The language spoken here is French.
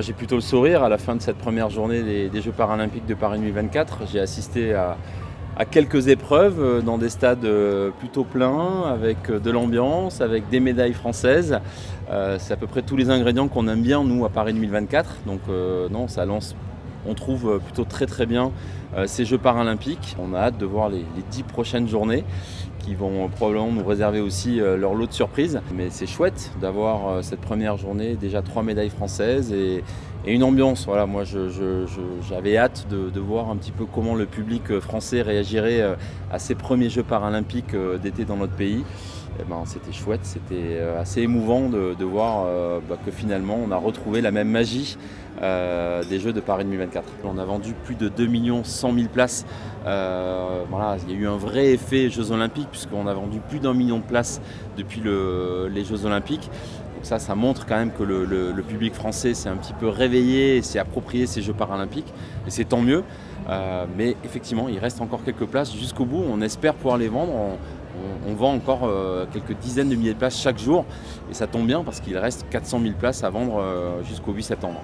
Moi j'ai plutôt le sourire à la fin de cette première journée des Jeux paralympiques de Paris 2024. J'ai assisté à quelques épreuves dans des stades plutôt pleins, avec de l'ambiance, avec des médailles françaises. C'est à peu près tous les ingrédients qu'on aime bien nous à Paris 2024. Donc non, ça lance, on trouve plutôt très bien ces Jeux paralympiques. On a hâte de voir les 10 prochaines journées qui vont probablement nous réserver aussi leur lot de surprises. Mais c'est chouette d'avoir cette première journée, déjà 3 médailles françaises et une ambiance. Voilà, moi j'avais hâte de voir un petit peu comment le public français réagirait à ces premiers Jeux paralympiques d'été dans notre pays. Eh ben, c'était chouette, c'était assez émouvant de voir que finalement on a retrouvé la même magie des Jeux de Paris 2024. On a vendu plus de 2 100 000 places. Voilà, il y a eu un vrai effet Jeux Olympiques puisqu'on a vendu plus d'1 million de places depuis les Jeux Olympiques. Donc ça montre quand même que le public français s'est un petit peu réveillé et s'est approprié ces Jeux paralympiques. Et c'est tant mieux. Mais effectivement, il reste encore quelques places jusqu'au bout. On espère pouvoir les vendre. On vend encore quelques dizaines de milliers de places chaque jour. Et ça tombe bien parce qu'il reste 400 000 places à vendre jusqu'au 8 septembre.